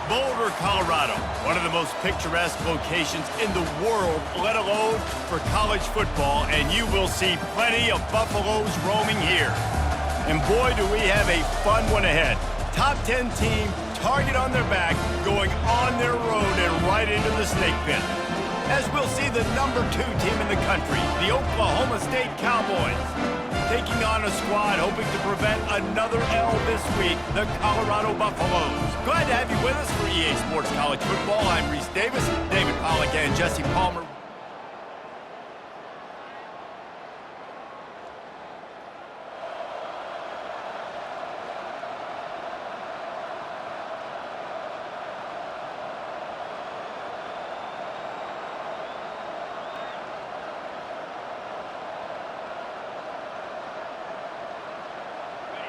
Boulder, Colorado, one of the most picturesque locations in the world, let alone for college football, and you will see plenty of Buffaloes roaming here. And boy, do we have a fun one ahead. Top 10 team, target on their back, going on their road and right into the snake pit. As we'll see the number 2 team in the country, the Oklahoma State Cowboys, taking on a squad hoping to prevent another L this week, the Colorado Buffaloes. Glad to have you with us for EA Sports College Football. I'm Reese Davis, David Pollack, and Jesse Palmer.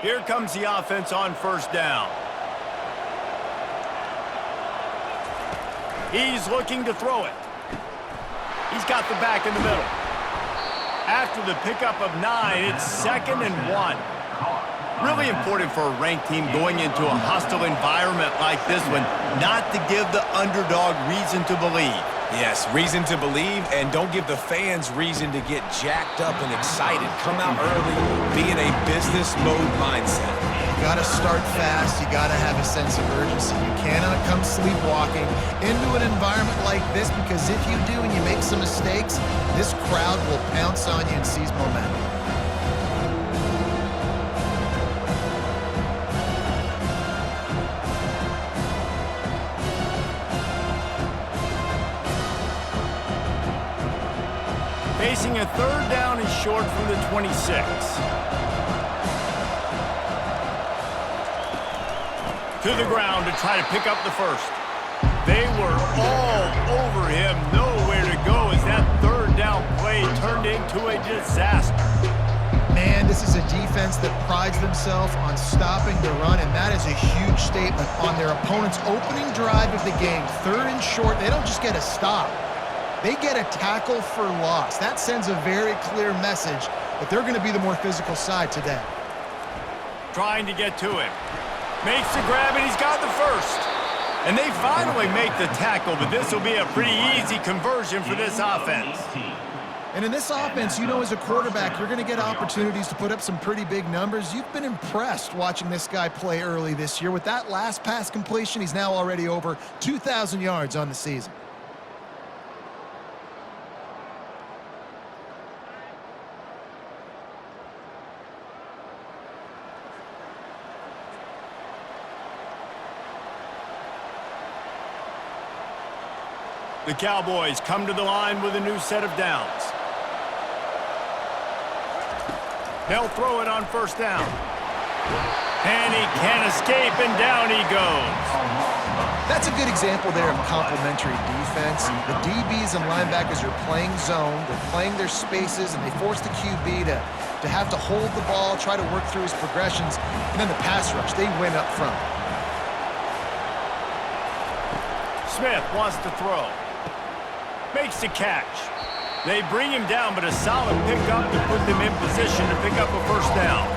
Here comes the offense on first down. He's looking to throw it. He's got the back in the middle. After the pickup of 9, it's 2nd and 1. Really important for a ranked team going into a hostile environment like this one, not to give the underdog reason to believe. Yes, reason to believe, and don't give the fans reason to get jacked up and excited. Come out early, be in a business mode mindset. You gotta start fast, you gotta have a sense of urgency. You cannot come sleepwalking into an environment like this, because if you do and you make some mistakes, this crowd will pounce on you and seize momentum. Facing a 3rd down and short from the 26. To the ground to try to pick up the first. They were all over him, nowhere to go as that 3rd down play turned into a disaster. Man, this is a defense that prides themselves on stopping the run, and that is a huge statement on their opponent's opening drive of the game. 3rd and short, they don't just get a stop. They get a tackle for loss. That sends a very clear message that they're going to be the more physical side today. Trying to get to him. Makes the grab, and he's got the first. And they finally make the tackle, but this will be a pretty easy conversion for this offense. And in this offense, you know, as a quarterback, you're going to get opportunities to put up some pretty big numbers. You've been impressed watching this guy play early this year. With that last pass completion, he's now already over 2,000 yards on the season. The Cowboys come to the line with a new set of downs. They'll throw it on first down. And he can't escape, and down he goes. That's a good example there of complementary defense. The DBs and linebackers are playing zone, they're playing their spaces, and they force the QB to have to hold the ball, try to work through his progressions, and then the pass rush, they win up front. Smith wants to throw. Makes the catch. They bring him down, but a solid pickup to put them in position to pick up a first down.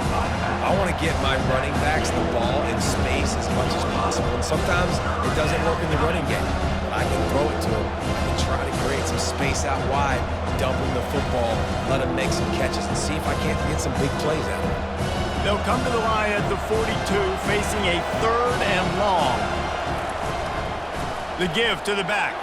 I want to get my running backs the ball in space as much as possible, and sometimes it doesn't work in the running game, but I can throw it to him. I can try to create some space out wide, dump him the football, let him make some catches, and see if I can't get some big plays out of him. They'll come to the line at the 42, facing a 3rd and long. The give to the back.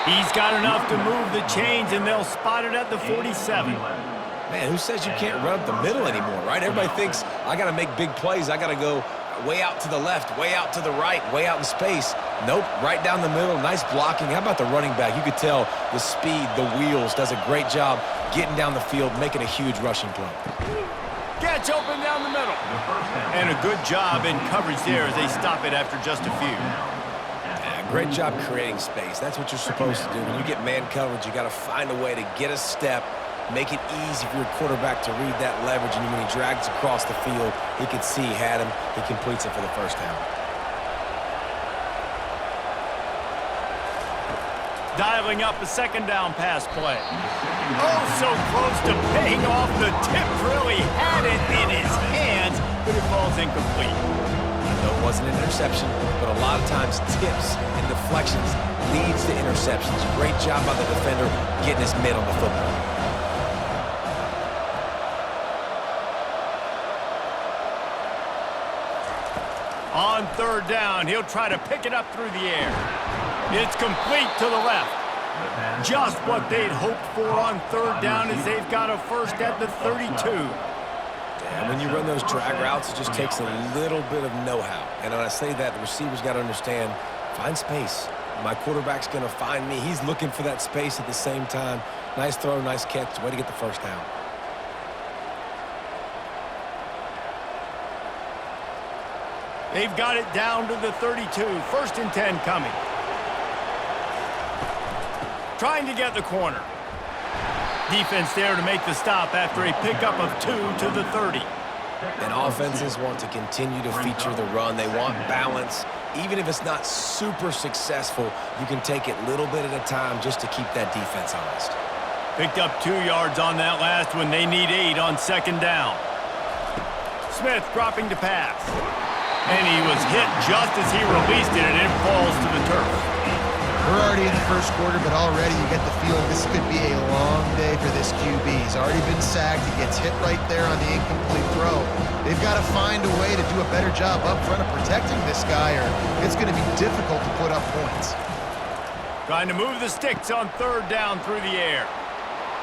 He's got enough to move the chains, and they'll spot it at the 47. Man, who says you can't run up the middle anymore, right? Everybody thinks I got to make big plays. I got to go way out to the left, way out to the right, way out in space. Nope, right down the middle. Nice blocking. How about the running back? You could tell the speed, the wheels, does a great job getting down the field, making a huge rushing play. Catch open down the middle. And a good job in coverage there as they stop it after just a few. Great job creating space. That's what you're supposed to do. When you get man coverage, you got to find a way to get a step, make it easy for your quarterback to read that leverage, and when he drags across the field, he can see he had him. He completes it for the first down. Dialing up a 2nd down pass play. Oh, so close to paying off. The tip really had it in his hands, but it falls incomplete. No, it wasn't an interception, but a lot of times tips and deflections leads to interceptions. Great job by the defender getting his mitt on the football. On third down, he'll try to pick it up through the air. It's complete to the left. Just what they'd hoped for on third down as they've got a first at the 32. And when you run those drag routes, it just takes a little bit of know-how. And when I say that, the receiver's got to understand, find space. My quarterback's going to find me. He's looking for that space at the same time. Nice throw, nice catch. Way to get the first down. They've got it down to the 32. First and 10 coming. Trying to get the corner. Defense there to make the stop after a pickup of 2 to the 30. And offenses want to continue to feature the run. They want balance. Even if it's not super successful, you can take it little bit at a time just to keep that defense honest. Picked up 2 yards on that last one. They need 8 on second down. Smith dropping to pass. And he was hit just as he released it, and it falls to the turf. We're already in the first quarter, but already you get the feeling this could be a long day for this QB. He's already been sacked. He gets hit right there on the incomplete throw. They've got to find a way to do a better job up front of protecting this guy, or it's going to be difficult to put up points. Trying to move the sticks on third down through the air.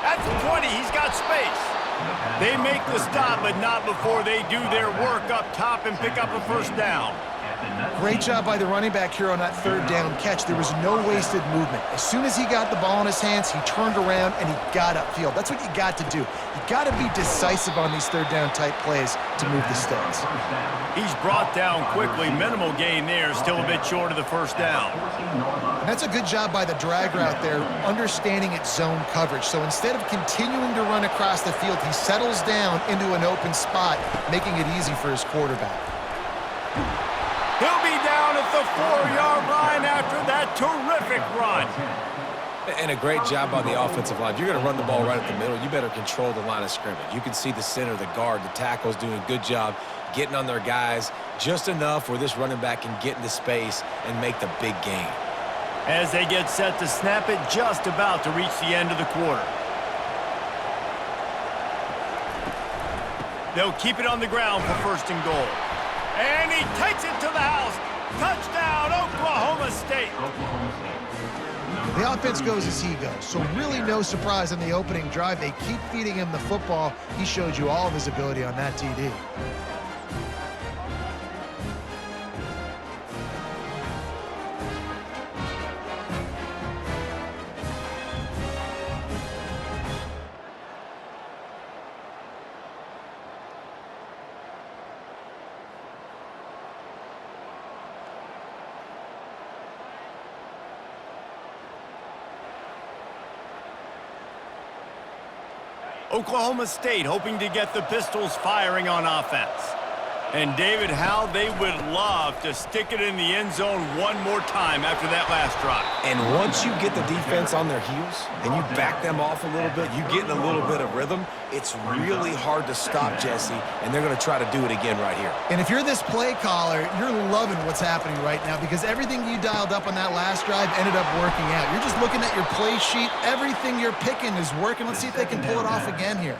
At the 20, he's got space. They make the stop, but not before they do their work up top and pick up a first down. Great job by the running back here on that third down catch. There was no wasted movement. As soon as he got the ball in his hands, he turned around and he got upfield. That's what you got to do. You got to be decisive on these third down type plays to move the sticks. He's brought down quickly. Minimal gain there, still a bit short of the first down. And that's a good job by the drag route there, understanding its zone coverage. So instead of continuing to run across the field, he settles down into an open spot, making it easy for his quarterback. He'll be down at the 4-yard line after that terrific run. And a great job by the offensive line. If you're going to run the ball right at the middle, you better control the line of scrimmage. You can see the center, the guard, the tackles doing a good job getting on their guys just enough where this running back can get into space and make the big gain. As they get set to snap it, just about to reach the end of the quarter. They'll keep it on the ground for first and goal. And he takes it to the house. Touchdown, Oklahoma State. The offense goes as he goes, so really no surprise on the opening drive. They keep feeding him the football. He showed you all of his ability on that TD. Oklahoma State hoping to get the Pistols firing on offense. And David, how they would love to stick it in the end zone one more time after that last drive. And once you get the defense on their heels and you back them off a little bit, you get in a little bit of rhythm, it's really hard to stop Jesse, and they're going to try to do it again right here. And if you're this play caller, you're loving what's happening right now because everything you dialed up on that last drive ended up working out. You're just looking at your play sheet. Everything you're picking is working. Let's see if they can pull it off again here.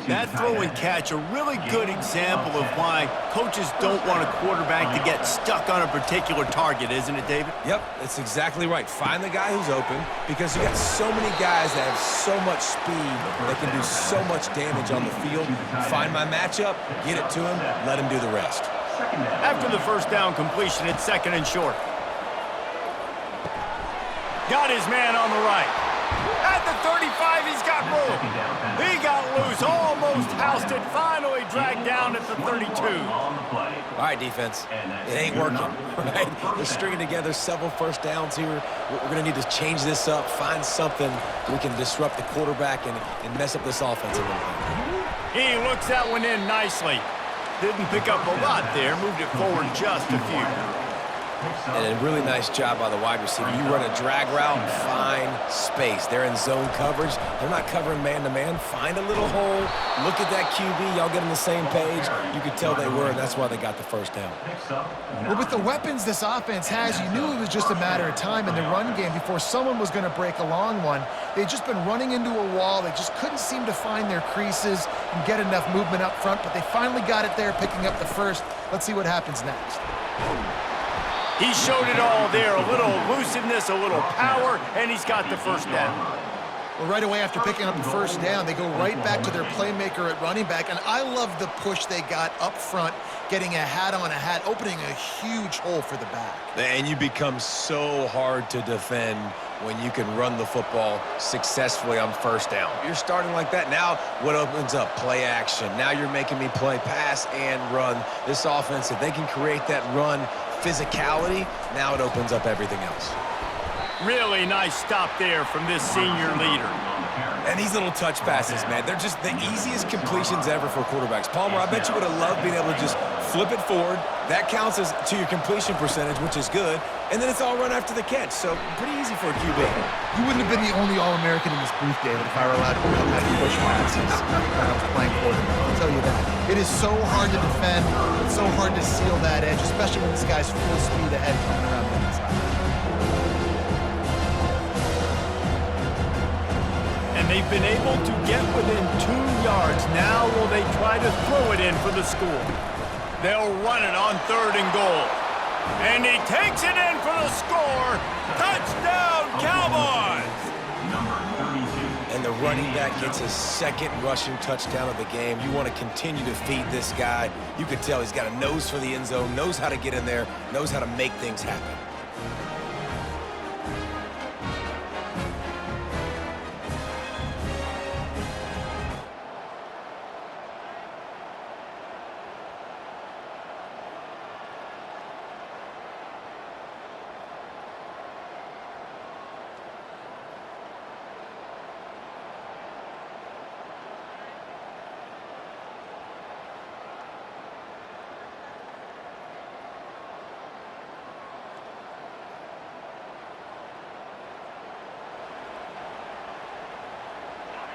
That throw and catch, a really good example of why coaches don't want a quarterback to get stuck on a particular target, isn't it, David? Yep, that's exactly right. Find the guy who's open because you got so many guys that have so much speed that can do so much damage on the field. Find my matchup, get it to him, let him do the rest. After the first down completion, it's second and short. Got his man on the right. At the 35, he's got room. He got loose, almost housed it, finally dragged down at the 32. All right, defense, it ain't working, right? We're stringing together several first downs here. We're going to need to change this up, find something we can disrupt the quarterback and mess up this offense a little bit. He looks that one in nicely. Didn't pick up a lot there, moved it forward just a few. And a really nice job by the wide receiver. You run a drag route, find space. They're in zone coverage. They're not covering man-to-man. Find a little hole. Look at that QB. Y'all get on the same page. You could tell they were, and that's why they got the first down. Well, with the weapons this offense has, you knew it was just a matter of time in the run game before someone was going to break a long one. They'd just been running into a wall. They just couldn't seem to find their creases and get enough movement up front, but they finally got it there, picking up the first. Let's see what happens next. He showed it all there, a little elusiveness, a little power, and he's got the first down. Well, right away after picking up the first down, they go right back to their playmaker at running back, and I love the push they got up front, getting a hat on a hat, opening a huge hole for the back. And you become so hard to defend when you can run the football successfully on first down. You're starting like that. Now what opens up? Play action. Now you're making me play pass and run. This offense, if they can create that run physicality, now it opens up everything else. Really nice stop there from this senior leader. And these little touch passes, man, they're just the easiest completions ever for quarterbacks. Palmer, I bet you would have loved being able to just flip it forward. That counts as to your completion percentage, which is good. And then it's all run after the catch. So pretty easy for a QB. You wouldn't have been the only All-American in this booth, David, if I were allowed to know how to push passes when I was playing quarterback. I'll tell you that. It is so hard to defend. It's so hard to seal that edge, especially when this guy's full speed ahead coming around the inside. And they've been able to get within 2 yards. Now will they try to throw it in for the score? They'll run it on 3rd and goal. And he takes it in for the score. Touchdown, Cowboys! And the running back gets his second rushing touchdown of the game. You want to continue to feed this guy. You could tell he's got a nose for the end zone, knows how to get in there, knows how to make things happen.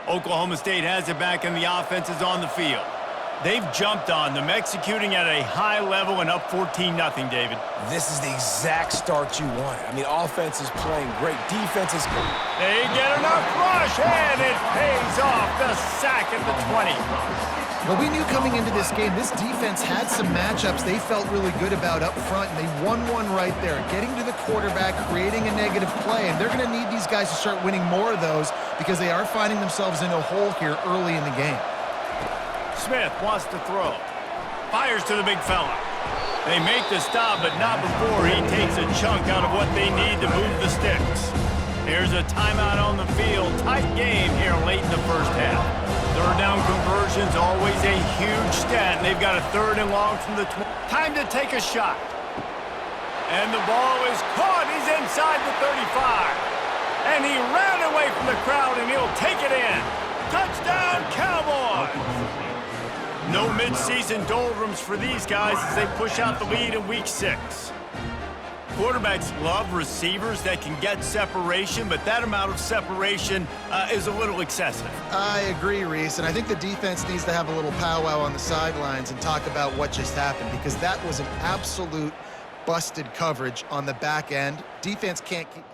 Oklahoma State has it back and the offense is on the field. They've jumped on them, executing at a high level and up 14-0, David. This is the exact start you wanted. I mean, offense is playing great. Defense is good. They get enough rush, and it pays off. The sack at the 20. Well, we knew coming into this game, this defense had some matchups they felt really good about up front, and they won one right there, getting to the quarterback, creating a negative play, and they're going to need these guys to start winning more of those because they are finding themselves in a hole here early in the game. Smith wants to throw. Fires to the big fella. They make the stop, but not before he takes a chunk out of what they need to move the sticks. Here's a timeout on the field. Tight game here late in the first half. 3rd down conversion's always a huge stat. They've got a 3rd and long from the 20. Time to take a shot. And the ball is caught. He's inside the 35. And he ran away from the crowd, and he'll take it in. Touchdown, Cowboys! No midseason doldrums for these guys as they push out the lead in Week 6. Quarterbacks love receivers that can get separation, but that amount of separation is a little excessive. I agree, Reese, and I think the defense needs to have a little powwow on the sidelines and talk about what just happened, because that was an absolute busted coverage on the back end. Defense can't keep...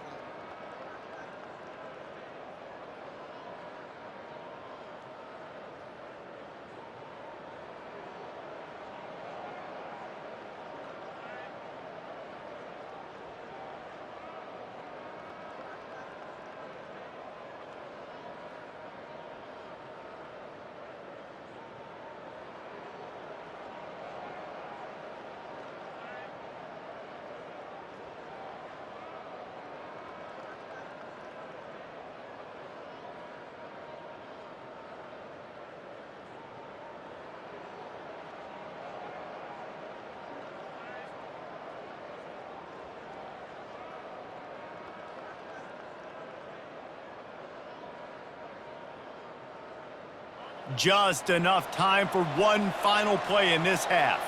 Just enough time for one final play in this half.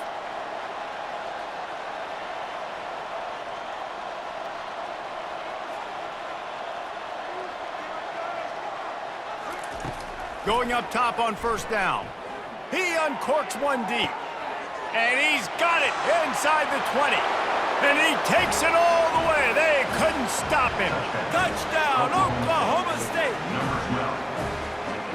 Going up top on first down. He uncorks one deep. And he's got it inside the 20. And he takes it all the way. They couldn't stop him. Touchdown, Oklahoma State.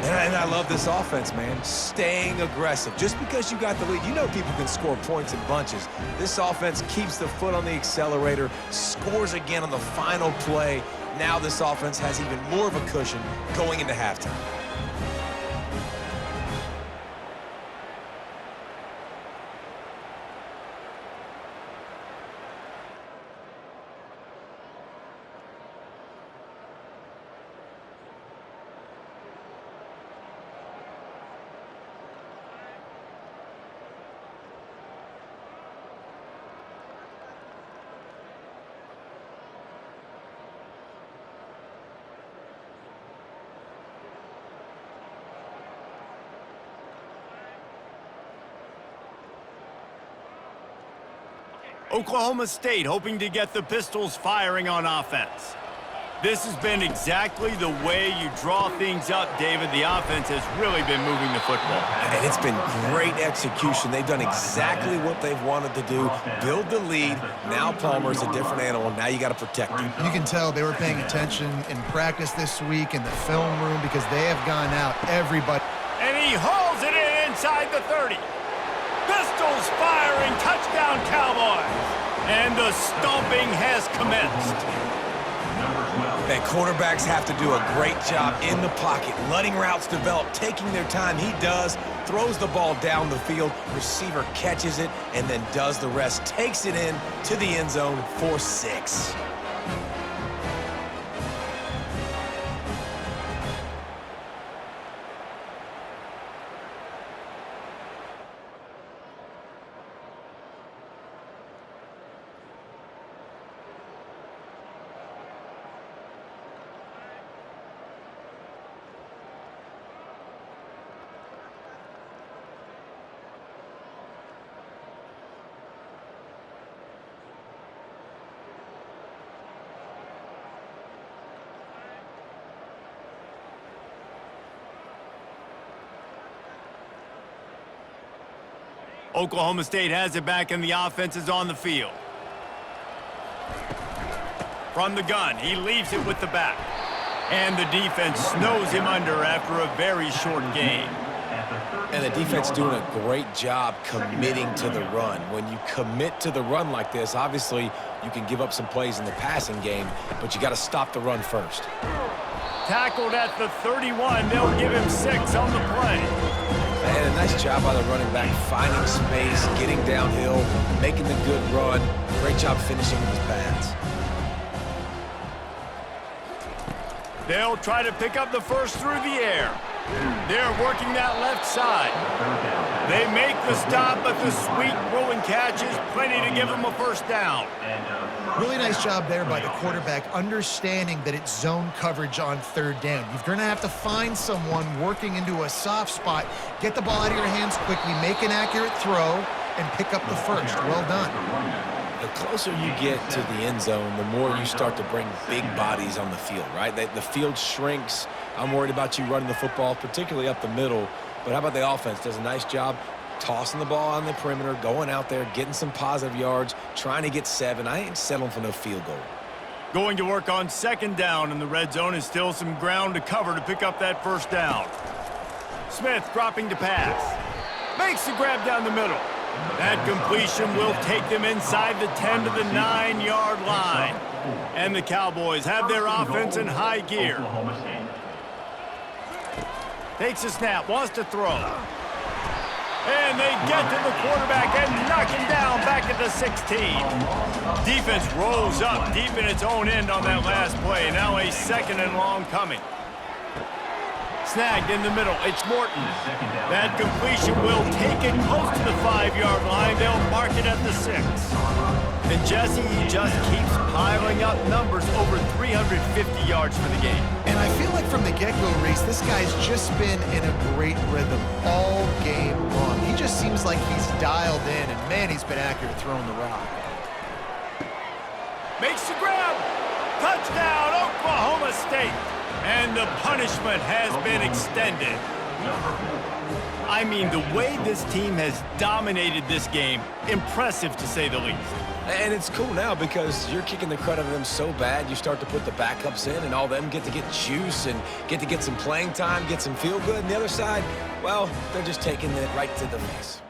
And I love this offense, man. Staying aggressive. Just because you got the lead, you know people can score points in bunches. This offense keeps the foot on the accelerator, scores again on the final play. Now this offense has even more of a cushion going into halftime. Oklahoma State hoping to get the Pistols firing on offense. This has been exactly the way you draw things up, David. The offense has really been moving the football. And it's been great execution. They've done exactly what they've wanted to do. Build the lead. Now Palmer's a different animal. Now you got to protect him. You can tell they were paying attention in practice this week in the film room because they have gone out everybody. And he hauls it in inside the 30. Pistols firing, touchdown Cowboys. And the stomping has commenced. And quarterbacks have to do a great job in the pocket, letting routes develop, taking their time. He does, throws the ball down the field, receiver catches it, and then does the rest, takes it in to the end zone for 6. Oklahoma State has it back and the offense is on the field. From the gun, he leaves it with the back. And the defense snows him under after a very short gain. And the defense doing a great job committing to the run. When you commit to the run like this, obviously you can give up some plays in the passing game, but you got to stop the run first. Tackled at the 31. They'll give him 6 on the play. And a nice job by the running back, finding space, getting downhill, making the good run. Great job finishing with his pads. They'll try to pick up the first through the air. They're working that left side. They make the stop, but the sweet throw and catch is plenty to give them a first down. Really nice job there by the quarterback, understanding that it's zone coverage on third down. You're going to have to find someone working into a soft spot, get the ball out of your hands quickly, make an accurate throw, and pick up the first. Well done. The closer you get to the end zone, the more you start to bring big bodies on the field, right? The field shrinks. I'm worried about you running the football, particularly up the middle. But how about the offense? Does a nice job tossing the ball on the perimeter, going out there, getting some positive yards, trying to get 7. I ain't settling for no field goal. Going to work on second down, and the red zone is still some ground to cover to pick up that first down. Smith dropping to pass. Makes the grab down the middle. That completion will take them inside the 10 to the 9-yard line. And the Cowboys have their offense in high gear. Takes a snap, wants to throw. And they get to the quarterback and knock him down back at the 16. Defense rolls up deep in its own end on that last play. Now a second and long coming. Snagged in the middle. It's Morton. That completion will take it close to the 5-yard line. They'll mark it at the 6. And Jesse, he just keeps piling up numbers over 350 yards for the game. And I feel like from the get-go, Reese, this guy's just been in a great rhythm all game long. He just seems like he's dialed in, and man, he's been accurate throwing the rock. Makes the grab. Touchdown, Oklahoma State. And the punishment has been extended. I mean, the way this team has dominated this game, impressive to say the least. And it's cool now because you're kicking the crud out of them so bad, you start to put the backups in, and all them get to get juice and get to get some playing time, get some feel good. And the other side, well, they're just taking it right to the face.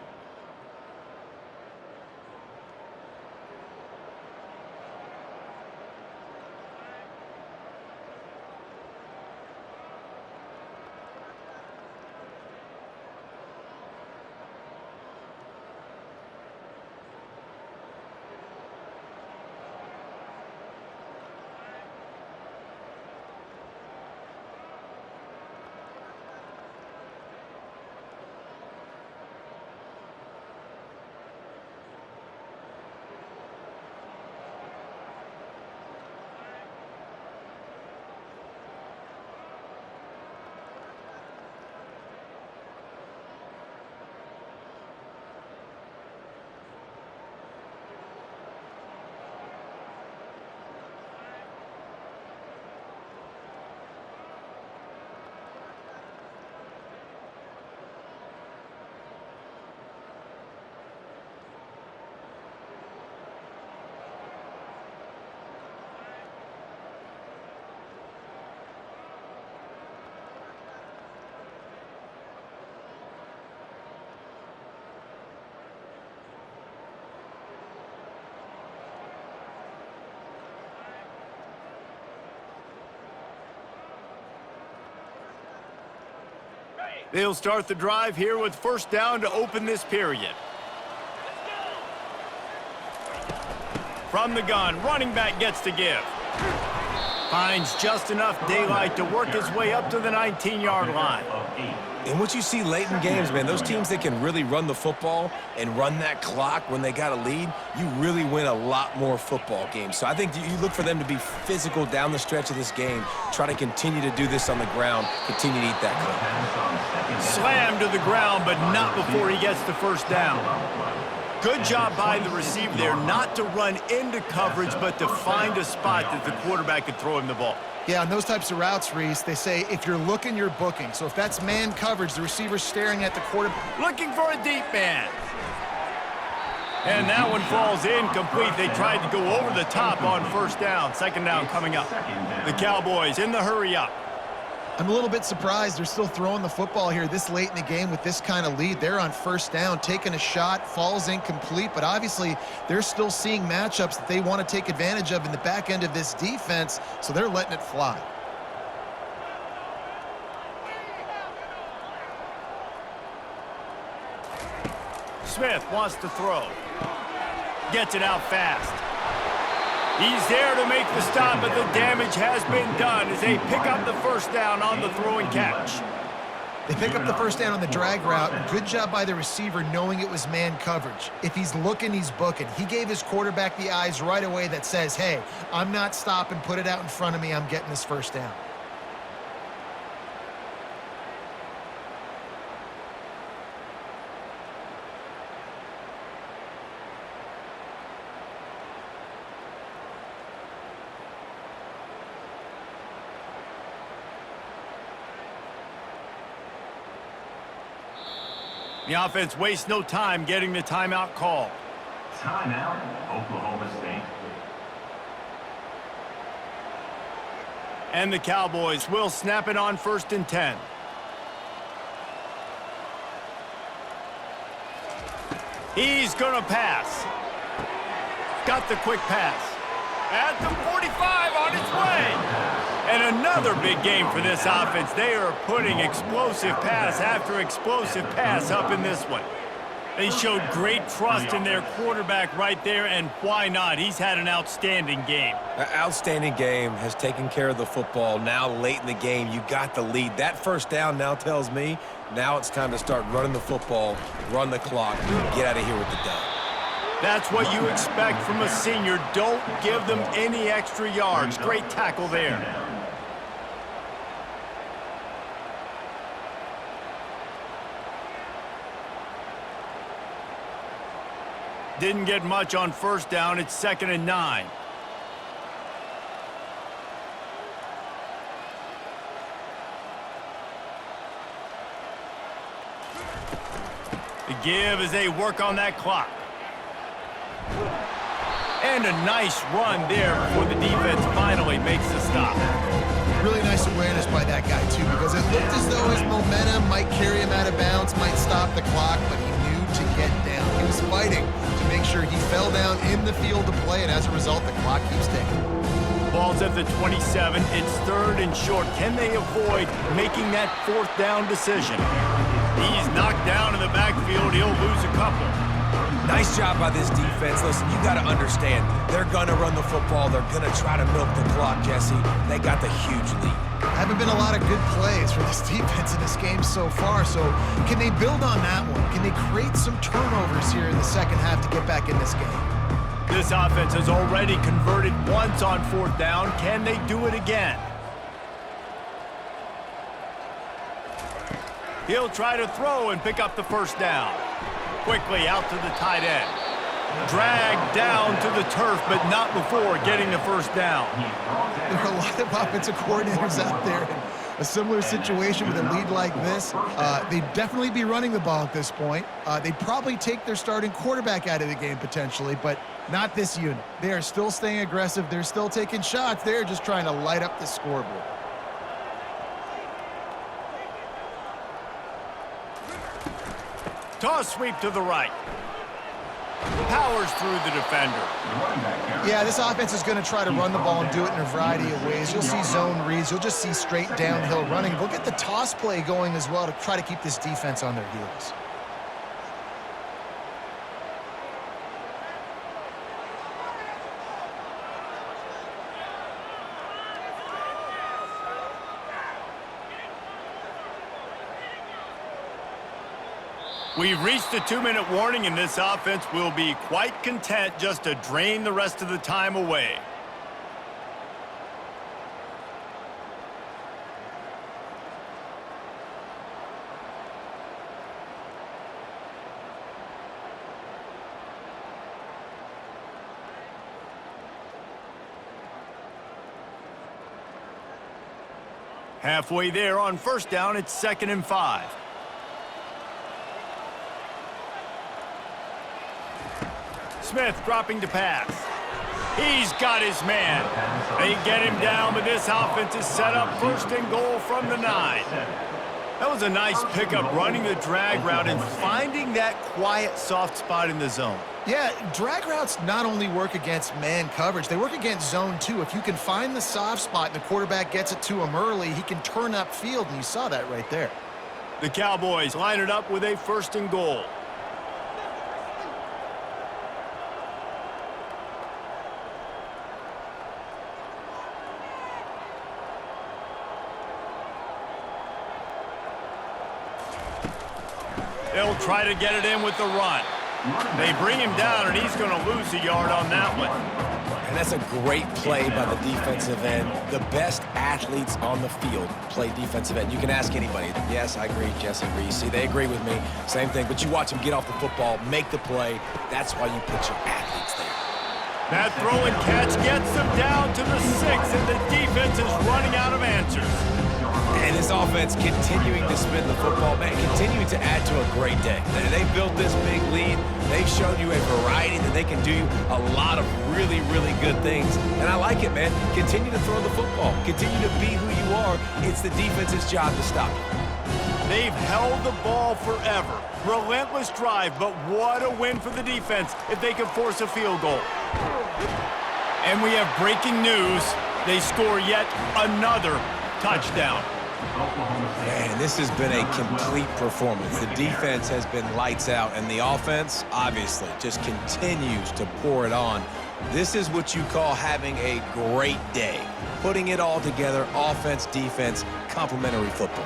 They'll start the drive here with first down to open this period. From the gun, running back gets to give. Finds just enough daylight to work his way up to the 19-yard line. And what you see late in games, man, those teams that can really run the football and run that clock when they got a lead, you really win a lot more football games. So I think you look for them to be physical down the stretch of this game, try to continue to do this on the ground, continue to eat that clip. Slammed to the ground, but not before he gets the first down. Good job by the receiver there, not to run into coverage, but to find a spot that the quarterback could throw him the ball. Yeah, on those types of routes, Reese, they say if you're looking, you're booking. So if that's man coverage, the receiver's staring at the quarterback. Looking for a deep man. And that one falls incomplete. They tried to go over the top on first down. Second down coming up. The Cowboys in the hurry up. I'm a little bit surprised they're still throwing the football here this late in the game with this kind of lead. They're on first down, taking a shot, falls incomplete, but obviously they're still seeing matchups that they want to take advantage of in the back end of this defense, so they're letting it fly. Smith wants to throw. Gets it out fast. He's there to make the stop, but the damage has been done as they pick up the first down on the throw and catch. They pick up the first down on the drag route. Good job by the receiver knowing it was man coverage. If he's looking, he's booking. He gave his quarterback the eyes right away that says, hey, I'm not stopping, put it out in front of me, I'm getting this first down. The offense wastes no time getting the timeout call. Timeout, Oklahoma State. And the Cowboys will snap it on first and 10. He's going to pass. Got the quick pass. At the 45 on its way. And another big game for this offense. They are putting explosive pass after explosive pass up in this one. They showed great trust in their quarterback right there, and why not? He's had an outstanding game. An outstanding game, has taken care of the football. Now late in the game, you got the lead. That first down now tells me now it's time to start running the football, run the clock, get out of here with the dub. That's what you expect from a senior. Don't give them any extra yards. Great tackle there. Didn't get much on first down. It's 2nd and 9. The give as they work on that clock. And a nice run there before the defense finally makes the stop. Really nice awareness by that guy, too, because it looked as though his momentum might carry him out of bounds, might stop the clock, but he knew to get down. He was fighting to make sure he fell down in the field to play, and as a result, the clock keeps ticking. Ball's at the 27. It's 3rd and short. Can they avoid making that 4th down decision? He's knocked down in the backfield. He'll lose a couple. Nice job by this defense. Listen, you got to understand, they're going to run the football. They're going to try to milk the clock, Jesse. They got the huge lead. Haven't been a lot of good plays for this defense in this game so far, so can they build on that one? Can they create some turnovers here in the second half to get back in this game? This offense has already converted once on 4th down. Can they do it again? He'll try to throw and pick up the 1st down. Quickly out to the tight end. Dragged down to the turf, but not before getting the 1st down. There are a lot of offensive coordinators out there in a similar situation with a lead like this. They'd definitely be running the ball at this point. They'd probably take their starting quarterback out of the game potentially, but not this unit. They are still staying aggressive. They're still taking shots. They're just trying to light up the scoreboard. Toss sweep to the right. Powers through the defender. Yeah, this offense is going to try to run the ball and do it in a variety of ways. You'll see zone reads. You'll just see straight downhill running. We'll get the toss play going as well to try to keep this defense on their heels. We've reached a 2-minute warning, and this offense will be quite content just to drain the rest of the time away. Halfway there on 1st down, it's 2nd and 5. Smith dropping to pass. He's got his man. They get him down, but this offense is set up 1st and goal from the 9. That was a nice pickup, running the drag route and finding that quiet, soft spot in the zone. Yeah, drag routes not only work against man coverage, they work against zone too. If you can find the soft spot and the quarterback gets it to him early, he can turn upfield, and you saw that right there. The Cowboys line it up with a 1st and goal. They'll try to get it in with the run. They bring him down, and he's going to lose a yard on that one. And that's a great play by the defensive end. The best athletes on the field play defensive end. You can ask anybody. Yes, I agree, Jesse Reese. See, they agree with me. Same thing. But you watch them get off the football, make the play. That's why you put your athletes there. That throw and catch gets them down to the 6, and the defense is running out of answers. And this offense continuing to spin the football, man, continuing to add to a great day. They've built this big lead. They've shown you a variety that they can do a lot of really, really good things. And I like it, man. Continue to throw the football. Continue to be who you are. It's the defense's job to stop you. They've held the ball forever. Relentless drive, but what a win for the defense if they can force a field goal. And we have breaking news. They score yet another touchdown. Man, this has been a complete performance. The defense has been lights out, and the offense, obviously, just continues to pour it on. This is what you call having a great day. Putting it all together, offense, defense, complementary football.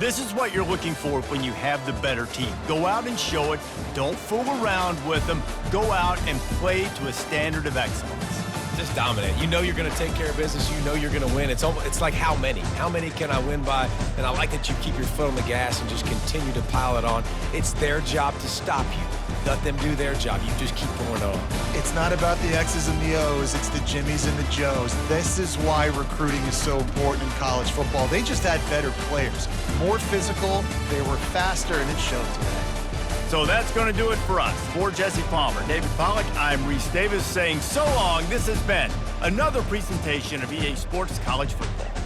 This is what you're looking for when you have the better team. Go out and show it. Don't fool around with them. Go out and play to a standard of excellence. Just dominate. You know you're going to take care of business. You know you're going to win. It's like how many? How many can I win by? And I like that you keep your foot on the gas and just continue to pile it on. It's their job to stop you. Let them do their job. You just keep going on. It's not about the X's and the O's. It's the Jimmies and the Joes. This is why recruiting is so important in college football. They just had better players, more physical, they were faster, and it showed today. So that's going to do it for us. For Jesse Palmer, David Pollack, I'm Reese Davis saying so long. This has been another presentation of EA Sports College Football.